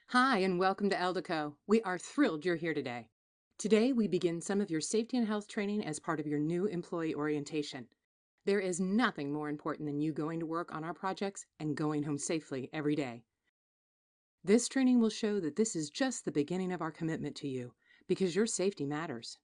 Hi, and welcome to Eldeco. We are thrilled you're here today. Today, we begin some of your safety and health training as part of your new employee orientation. There is nothing more important than you going to work on our projects and going home safely every day. This training will show that this is just the beginning of our commitment to you, because your safety matters.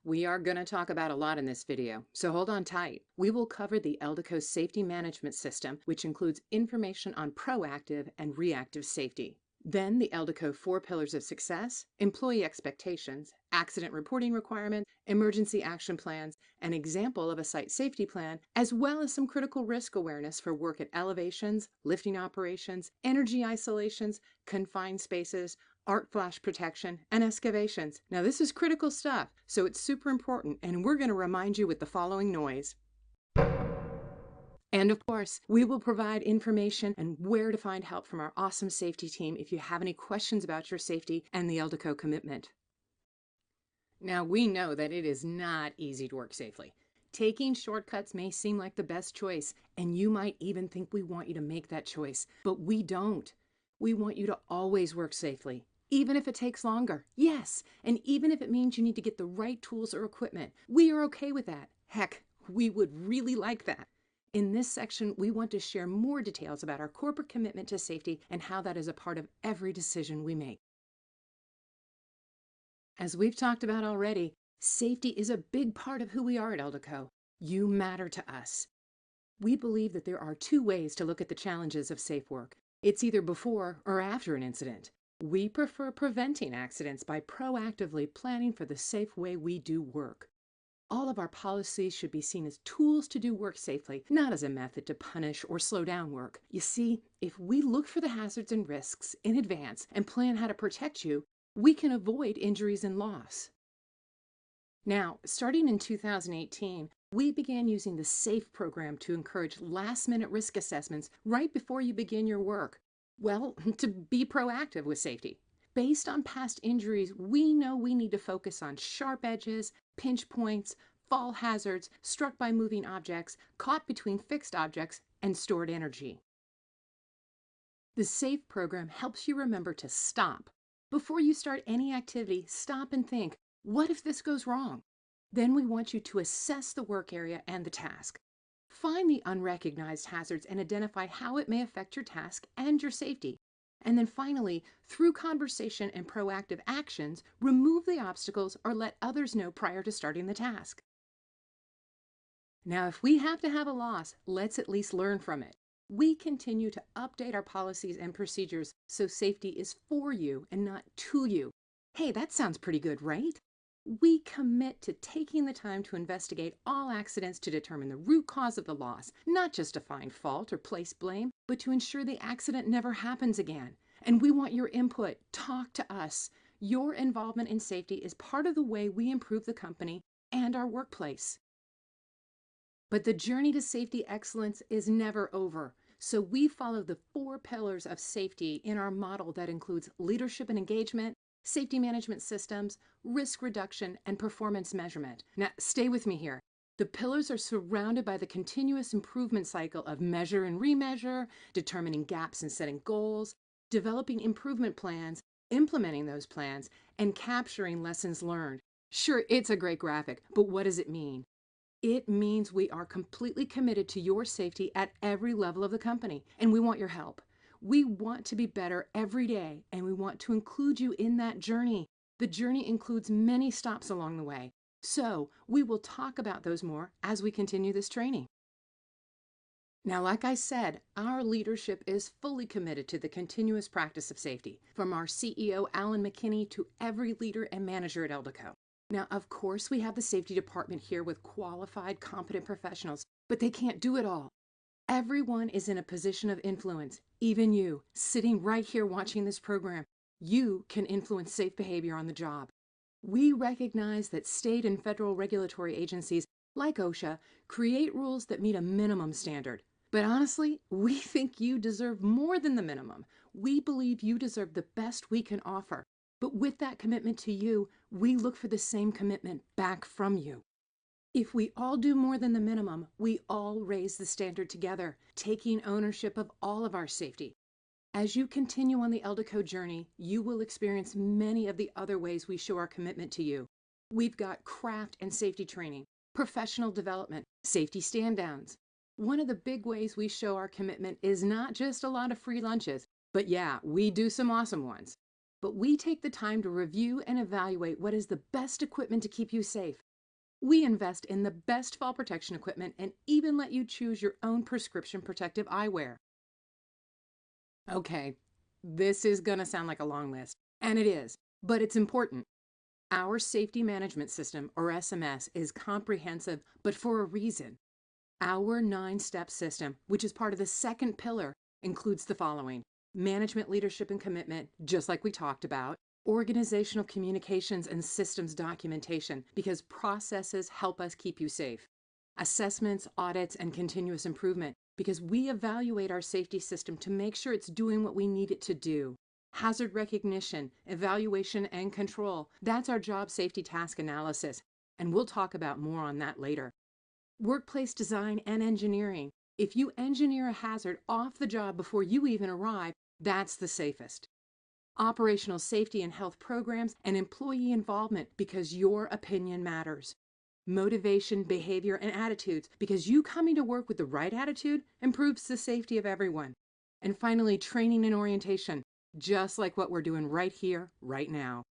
We are going to talk about a lot in this video, so hold on tight. We will cover the Eldeco Safety Management System, which includes information on proactive and reactive safety. Then the Eldeco 4 Pillars of Success, employee expectations, accident reporting requirements, emergency action plans, an example of a site safety plan, as well as some critical risk awareness for work at elevations, lifting operations, energy isolations, confined spaces, arc flash protection, and excavations. Now this is critical stuff, so it's super important, and we're going to remind you with the following noise. And of course, we will provide information and where to find help from our awesome safety team if you have any questions about your safety and the Eldeco commitment. Now, we know that it is not easy to work safely. Taking shortcuts may seem like the best choice, and you might even think we want you to make that choice, but we don't. We want you to always work safely, even if it takes longer. Yes, and even if it means you need to get the right tools or equipment. We are okay with that. Heck, we would really like that. In this section, we want to share more details about our corporate commitment to safety and how that is a part of every decision we make. As we've talked about already, safety is a big part of who we are at Eldeco. You matter to us. We believe that there are two ways to look at the challenges of safe work. It's either before or after an incident. We prefer preventing accidents by proactively planning for the safe way we do work. All of our policies should be seen as tools to do work safely, not as a method to punish or slow down work. You see, if we look for the hazards and risks in advance and plan how to protect you, we can avoid injuries and loss. Now, starting in 2018, we began using the SAFE program to encourage last-minute risk assessments right before you begin your work. Well, to be proactive with safety. Based on past injuries, we know we need to focus on sharp edges, pinch points, fall hazards, struck by moving objects, caught between fixed objects, and stored energy. The SAFE program helps you remember to stop. Before you start any activity, stop and think, what if this goes wrong? Then we want you to assess the work area and the task. Find the unrecognized hazards and identify how it may affect your task and your safety. And then finally, through conversation and proactive actions, remove the obstacles or let others know prior to starting the task. Now, if we have to have a loss, let's at least learn from it. We continue to update our policies and procedures so safety is for you and not to you. Hey, that sounds pretty good, right? We commit to taking the time to investigate all accidents to determine the root cause of the loss, not just to find fault or place blame, but to ensure the accident never happens again. And we want your input. Talk to us. Your involvement in safety is part of the way we improve the company and our workplace. But the journey to safety excellence is never over. So we follow the 4 pillars of safety in our model that includes leadership and engagement, safety management systems, risk reduction, and performance measurement. Now, stay with me here. The pillars are surrounded by the continuous improvement cycle of measure and remeasure, determining gaps and setting goals, developing improvement plans, implementing those plans, and capturing lessons learned. Sure, it's a great graphic, but what does it mean? It means we are completely committed to your safety at every level of the company, and we want your help. We want to be better every day, and we want to include you in that journey. The journey includes many stops along the way, so we will talk about those more as we continue this training. Now, like I said, our leadership is fully committed to the continuous practice of safety, from our CEO, Alan McKinney, to every leader and manager at Eldeco. Now, of course, we have the safety department here with qualified, competent professionals, but they can't do it all. Everyone is in a position of influence, even you, sitting right here watching this program. You can influence safe behavior on the job. We recognize that state and federal regulatory agencies, like OSHA, create rules that meet a minimum standard. But honestly, we think you deserve more than the minimum. We believe you deserve the best we can offer. But with that commitment to you, we look for the same commitment back from you. If we all do more than the minimum, we all raise the standard together, taking ownership of all of our safety. As you continue on the Eldeco journey, you will experience many of the other ways we show our commitment to you. We've got craft and safety training, professional development, safety stand-downs. One of the big ways we show our commitment is not just a lot of free lunches, but yeah, we do some awesome ones. But we take the time to review and evaluate what is the best equipment to keep you safe. We invest in the best fall protection equipment and even let you choose your own prescription protective eyewear. Okay, this is going to sound like a long list, and it is, but it's important. Our Safety Management System, or SMS, is comprehensive, but for a reason. Our 9-step system, which is part of the second pillar, includes the following: management, leadership, and commitment, just like we talked about; organizational communications and systems documentation, because processes help us keep you safe; assessments, audits, and continuous improvement, because we evaluate our safety system to make sure it's doing what we need it to do; hazard recognition, evaluation, and control. That's our job safety task analysis, and we'll talk about more on that later. Workplace design and engineering. If you engineer a hazard off the job before you even arrive, that's the safest. Operational safety and health programs and employee involvement, because your opinion matters. Motivation, behavior, and attitudes, because you coming to work with the right attitude improves the safety of everyone. And finally, training and orientation, just like what we're doing right here, right now.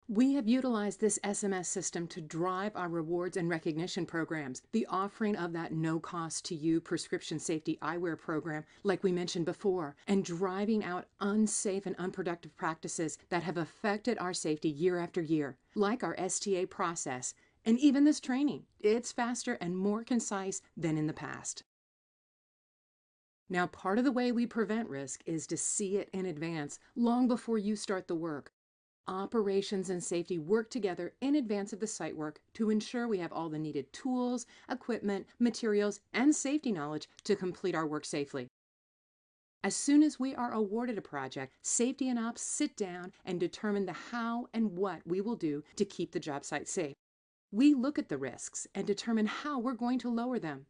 We have utilized this SMS system to drive our rewards and recognition programs, the offering of that no-cost-to-you prescription safety eyewear program, like we mentioned before, and driving out unsafe and unproductive practices that have affected our safety year after year, like our STA process, and even this training. It's faster and more concise than in the past. Now, part of the way we prevent risk is to see it in advance, long before you start the work. Operations and safety work together in advance of the site work to ensure we have all the needed tools, equipment, materials, and safety knowledge to complete our work safely. As soon as we are awarded a project, safety and ops sit down and determine the how and what we will do to keep the job site safe. We look at the risks and determine how we're going to lower them.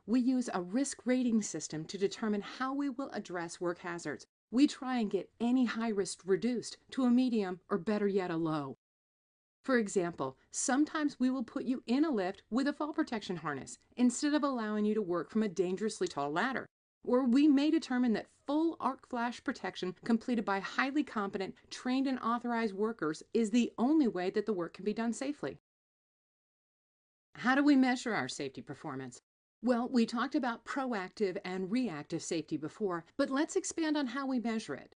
We use a risk rating system to determine how we will address work hazards. We try and get any high risk reduced to a medium, or better yet, a low. For example, sometimes we will put you in a lift with a fall protection harness instead of allowing you to work from a dangerously tall ladder. Or we may determine that full arc flash protection completed by highly competent, trained, and authorized workers is the only way that the work can be done safely. How do we measure our safety performance? Well, we talked about proactive and reactive safety before, but let's expand on how we measure it.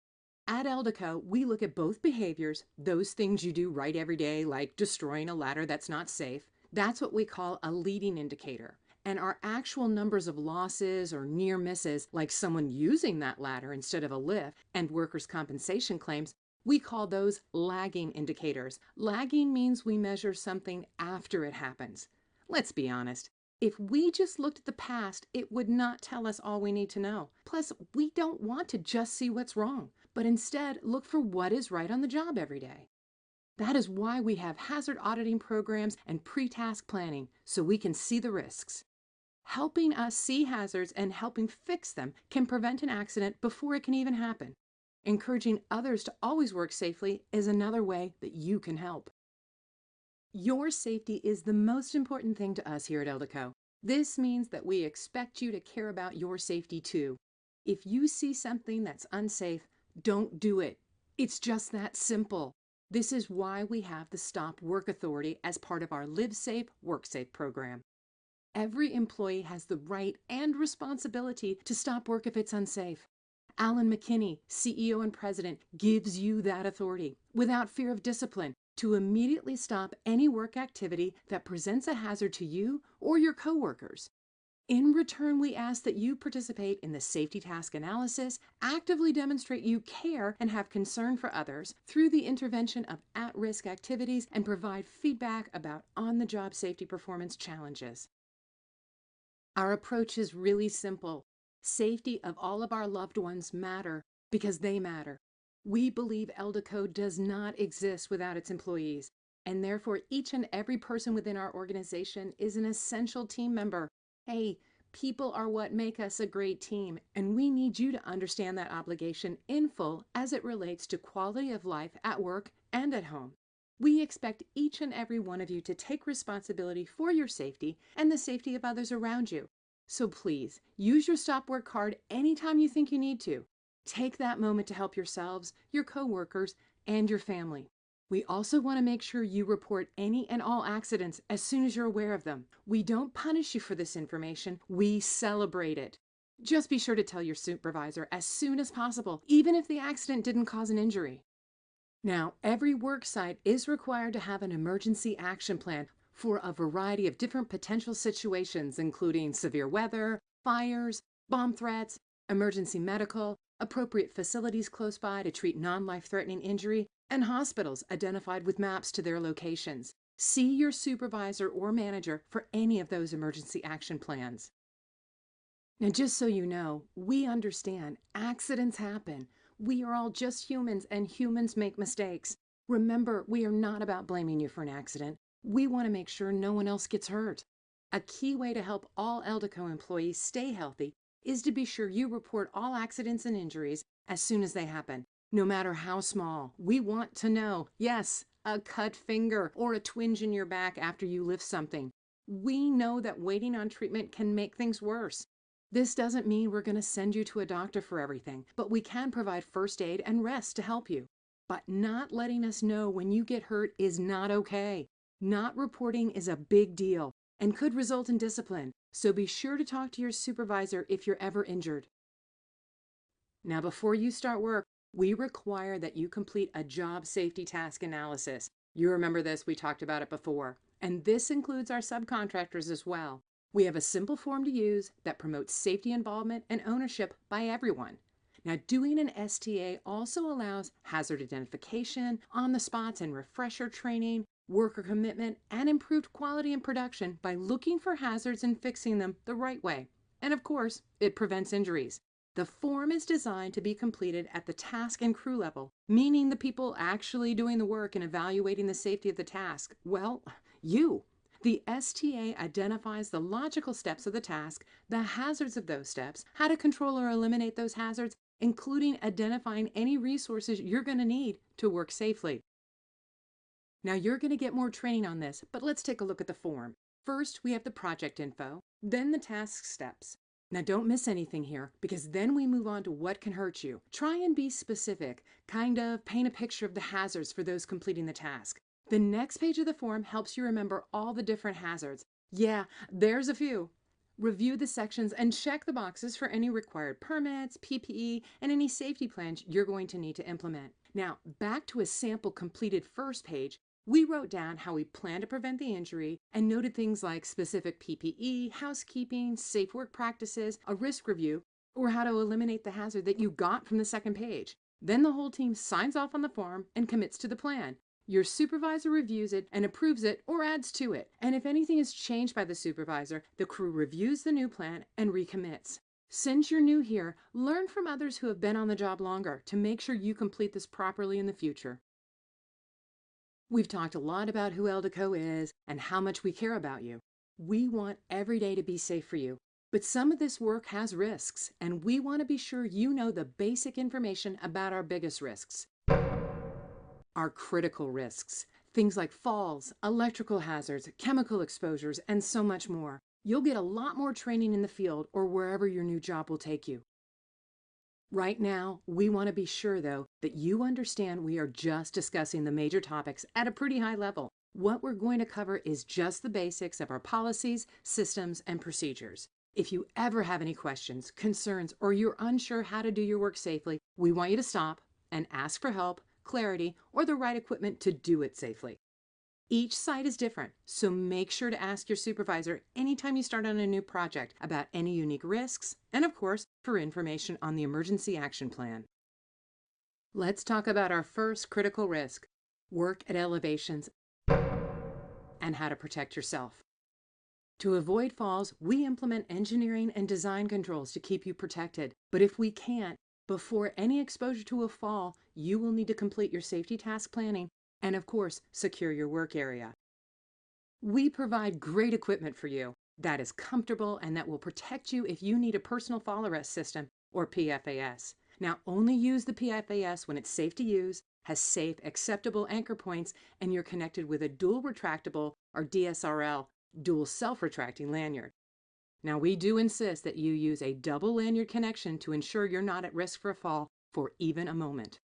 At Eldeco, we look at both behaviors, those things you do right every day, like destroying a ladder that's not safe. That's what we call a leading indicator. And our actual numbers of losses or near misses, like someone using that ladder instead of a lift, and workers' compensation claims, we call those lagging indicators. Lagging means we measure something after it happens. Let's be honest. If we just looked at the past, it would not tell us all we need to know. Plus, we don't want to just see what's wrong, but instead look for what is right on the job every day. That is why we have hazard auditing programs and pre-task planning, so we can see the risks. Helping us see hazards and helping fix them can prevent an accident before it can even happen. Encouraging others to always work safely is another way that you can help. Your safety is the most important thing to us here at Eldeco. This means that we expect you to care about your safety too. If you see something that's unsafe, don't do it. It's just that simple. This is why we have the Stop Work Authority as part of our Live Safe, Work Safe program. Every employee has the right and responsibility to stop work if it's unsafe. Alan McKinney, CEO and President, gives you that authority without fear of discipline to immediately stop any work activity that presents a hazard to you or your coworkers. In return, we ask that you participate in the safety task analysis, actively demonstrate you care and have concern for others through the intervention of at-risk activities, and provide feedback about on-the-job safety performance challenges. Our approach is really simple. Safety of all of our loved ones matter because they matter. We believe Eldeco does not exist without its employees, and therefore each and every person within our organization is an essential team member. Hey, People are what make us a great team, and we need you to understand that obligation in full as it relates to quality of life at work and at home. We expect each and every one of you to take responsibility for your safety and the safety of others around you. So please, use your stop work card anytime you think you need to. Take that moment to help yourselves, your coworkers, and your family. We also want to make sure you report any and all accidents as soon as you're aware of them. We don't punish you for this information, we celebrate it. Just be sure to tell your supervisor as soon as possible, even if the accident didn't cause an injury. Now, every work site is required to have an emergency action plan for a variety of different potential situations, including severe weather, fires, bomb threats, emergency medical, appropriate facilities close by to treat non-life-threatening injury, and hospitals identified with maps to their locations. See your supervisor or manager for any of those emergency action plans. Now, just so you know, we understand accidents happen. We are all just humans, and humans make mistakes. Remember, we are not about blaming you for an accident. We want to make sure no one else gets hurt. A key way to help all Eldeco employees stay healthy is to be sure you report all accidents and injuries as soon as they happen, no matter how small. We want to know, yes, a cut finger or a twinge in your back after you lift something. We know that waiting on treatment can make things worse. This doesn't mean we're going to send you to a doctor for everything, but we can provide first aid and rest to help you. But not letting us know when you get hurt is not okay. Not reporting is a big deal and could result in discipline, so be sure to talk to your supervisor if you're ever injured. Now, before you start work, we require that you complete a job safety task analysis. You remember this, we talked about it before. And this includes our subcontractors as well. We have a simple form to use that promotes safety involvement and ownership by everyone. Now, doing an STA also allows hazard identification, on-the-spots and refresher training, worker commitment, and improved quality and production by looking for hazards and fixing them the right way. And of course, it prevents injuries. The form is designed to be completed at the task and crew level, meaning the people actually doing the work and evaluating the safety of the task. Well, you. The STA identifies the logical steps of the task, the hazards of those steps, how to control or eliminate those hazards, including identifying any resources you're going to need to work safely. Now, you're going to get more training on this, but let's take a look at the form. First, we have the project info, then the task steps. Now, don't miss anything here, because then we move on to what can hurt you. Try and be specific, kind of paint a picture of the hazards for those completing the task. The next page of the form helps you remember all the different hazards. Yeah, there's a few. Review the sections and check the boxes for any required permits, PPE, and any safety plans you're going to need to implement. Now, back to a sample completed first page, we wrote down how we plan to prevent the injury and noted things like specific PPE, housekeeping, safe work practices, a risk review, or how to eliminate the hazard that you got from the second page. Then the whole team signs off on the form and commits to the plan. Your supervisor reviews it and approves it or adds to it. And if anything is changed by the supervisor, the crew reviews the new plan and recommits. Since you're new here, learn from others who have been on the job longer to make sure you complete this properly in the future. We've talked a lot about who Eldeco is and how much we care about you. We want every day to be safe for you. But some of this work has risks, and we want to be sure you know the basic information about our biggest risks. Our critical risks, things like falls, electrical hazards, chemical exposures, and so much more. You'll get a lot more training in the field or wherever your new job will take you. Right now, we want to be sure, though, that you understand we are just discussing the major topics at a pretty high level. What we're going to cover is just the basics of our policies, systems, and procedures. If you ever have any questions, concerns, or you're unsure how to do your work safely, we want you to stop and ask for help, clarity, or the right equipment to do it safely. Each site is different, so make sure to ask your supervisor anytime you start on a new project about any unique risks, and of course, for information on the emergency action plan. Let's talk about our first critical risk, work at elevations, and how to protect yourself. To avoid falls, we implement engineering and design controls to keep you protected, but if we can't, before any exposure to a fall, you will need to complete your safety task planning and, of course, secure your work area. We provide great equipment for you. that is comfortable and that will protect you if you need a personal fall arrest system or PFAS. Now, only use the PFAS when it's safe to use, has safe, acceptable anchor points, and you're connected with a dual retractable or DSRL, dual self-retracting lanyard. Now, we do insist that you use a double lanyard connection to ensure you're not at risk for a fall for even a moment.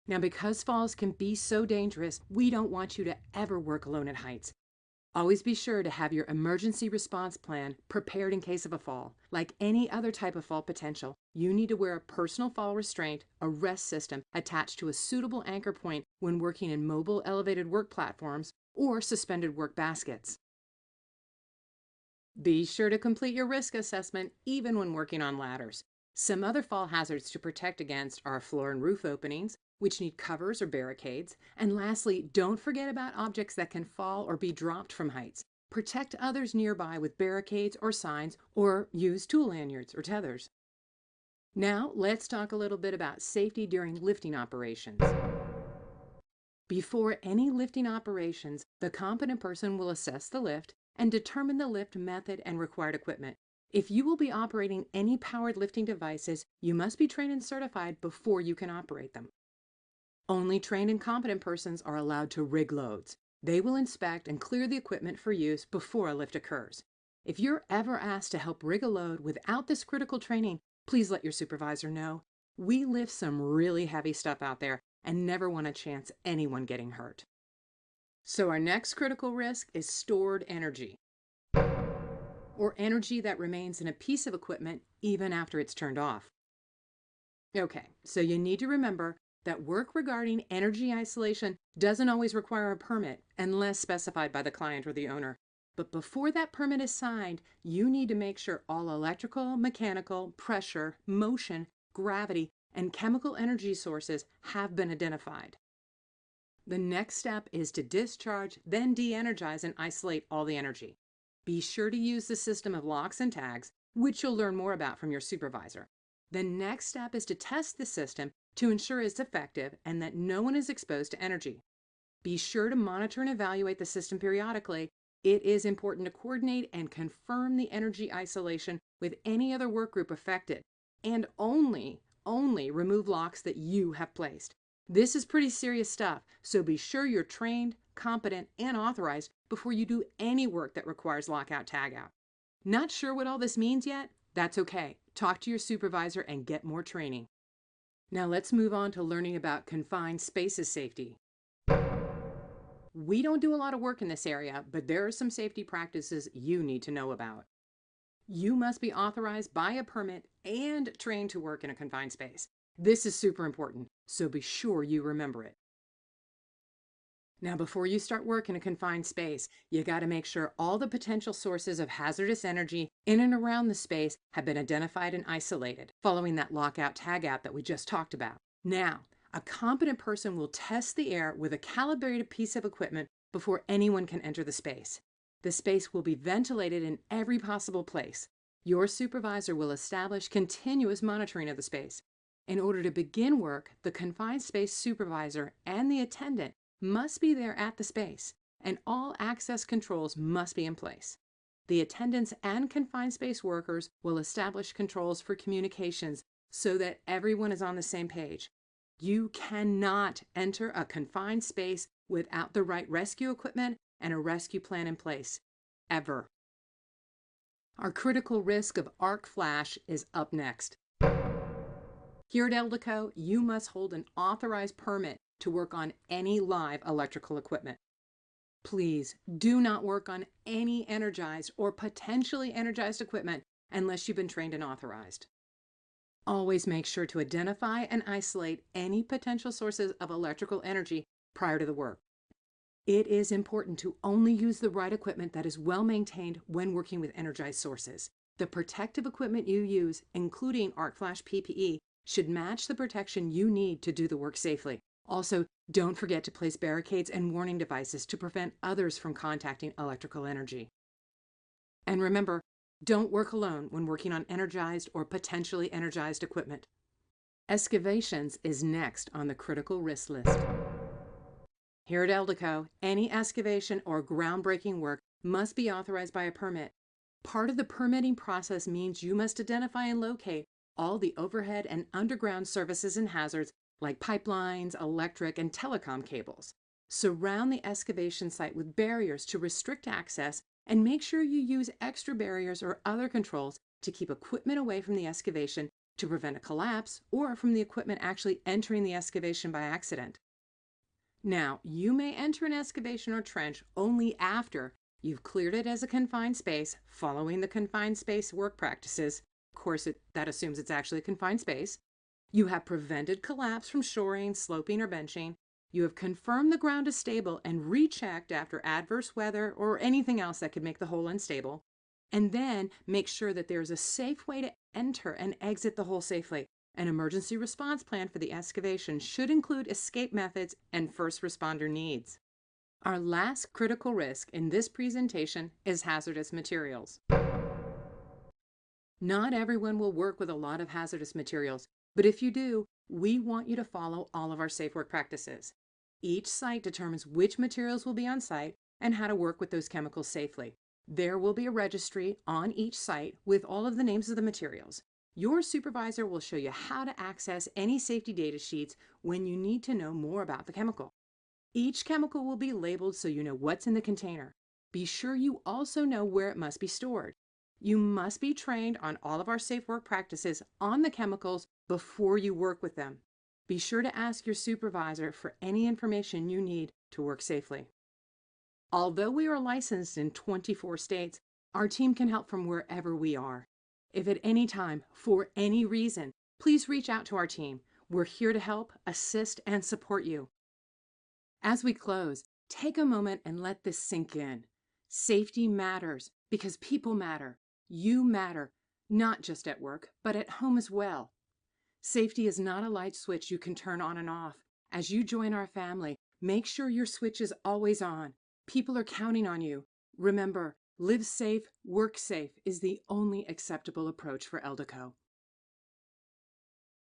Now, because falls can be so dangerous, we don't want you to ever work alone at heights. Always be sure to have your emergency response plan prepared in case of a fall. Like any other type of fall potential, you need to wear a personal fall restraint, a rest system attached to a suitable anchor point when working in mobile elevated work platforms or suspended work baskets. Be sure to complete your risk assessment even when working on ladders. Some other fall hazards to protect against are floor and roof openings, which need covers or barricades. And lastly, don't forget about objects that can fall or be dropped from heights. Protect others nearby with barricades or signs, or use tool lanyards or tethers. Now, let's talk a little bit about safety during lifting operations. Before any lifting operations, the competent person will assess the lift and determine the lift method and required equipment. If you will be operating any powered lifting devices, you must be trained and certified before you can operate them. Only trained and competent persons are allowed to rig loads. They will inspect and clear the equipment for use before a lift occurs. If you're ever asked to help rig a load without this critical training, please let your supervisor know. We lift some really heavy stuff out there and never want to chance anyone getting hurt. So our next critical risk is stored energy, or energy that remains in a piece of equipment even after it's turned off. Okay, so you need to remember that work regarding energy isolation doesn't always require a permit unless specified by the client or the owner. But before that permit is signed, you need to make sure all electrical, mechanical, pressure, motion, gravity, and chemical energy sources have been identified. The next step is to discharge, then de-energize and isolate all the energy. Be sure to use the system of locks and tags, which you'll learn more about from your supervisor. The next step is to test the system to ensure it's effective and that no one is exposed to energy. Be sure to monitor and evaluate the system periodically. It is important to coordinate and confirm the energy isolation with any other work group affected, and only remove locks that you have placed. This is pretty serious stuff, so be sure you're trained, competent, and authorized before you do any work that requires lockout tagout. Not sure what all this means yet? That's okay. Talk to your supervisor and get more training. Now let's move on to learning about confined spaces safety. We don't do a lot of work in this area, but there are some safety practices you need to know about. You must be authorized by a permit and trained to work in a confined space. This is super important, so be sure you remember it. Now, before you start work in a confined space, you got to make sure all the potential sources of hazardous energy in and around the space have been identified and isolated, following that lockout tagout that we just talked about. Now, a competent person will test the air with a calibrated piece of equipment before anyone can enter the space. The space will be ventilated in every possible place. Your supervisor will establish continuous monitoring of the space. In order to begin work, the confined space supervisor and the attendant must be there at the space, and all access controls must be in place. The attendants and confined space workers will establish controls for communications so that everyone is on the same page. You cannot enter a confined space without the right rescue equipment and a rescue plan in place, ever. Our critical risk of arc flash is up next. Here at Eldeco, you must hold an authorized permit to work on any live electrical equipment. Please do not work on any energized or potentially energized equipment unless you've been trained and authorized. Always make sure to identify and isolate any potential sources of electrical energy prior to the work. It is important to only use the right equipment that is well maintained when working with energized sources. The protective equipment you use, including arc flash PPE, should match the protection you need to do the work safely. Also, don't forget to place barricades and warning devices to prevent others from contacting electrical energy. And remember, don't work alone when working on energized or potentially energized equipment. Excavations is next on the critical risk list. Here at Eldeco, any excavation or groundbreaking work must be authorized by a permit. Part of the permitting process means you must identify and locate all the overhead and underground services and hazards like pipelines, electric, and telecom cables. Surround the excavation site with barriers to restrict access and make sure you use extra barriers or other controls to keep equipment away from the excavation to prevent a collapse or from the equipment actually entering the excavation by accident. Now, you may enter an excavation or trench only after you've cleared it as a confined space, following the confined space work practices. Of course, that assumes it's actually a confined space. You have prevented collapse from shoring, sloping, or benching. You have confirmed the ground is stable and rechecked after adverse weather or anything else that could make the hole unstable. And then make sure that there's a safe way to enter and exit the hole safely. An emergency response plan for the excavation should include escape methods and first responder needs. Our last critical risk in this presentation is hazardous materials. Not everyone will work with a lot of hazardous materials, but if you do, we want you to follow all of our safe work practices. Each site determines which materials will be on site and how to work with those chemicals safely. There will be a registry on each site with all of the names of the materials. Your supervisor will show you how to access any safety data sheets when you need to know more about the chemical. Each chemical will be labeled so you know what's in the container. Be sure you also know where it must be stored. You must be trained on all of our safe work practices on the chemicals before you work with them. Be sure to ask your supervisor for any information you need to work safely. Although we are licensed in 24 states, our team can help from wherever we are. If at any time, for any reason, please reach out to our team. We're here to help, assist, and support you. As we close, take a moment and let this sink in. Safety matters because people matter. You matter, not just at work, but at home as well. Safety is not a light switch you can turn on and off. As you join our family, make sure your switch is always on. People are counting on you. Remember, live safe, work safe is the only acceptable approach for Eldeco.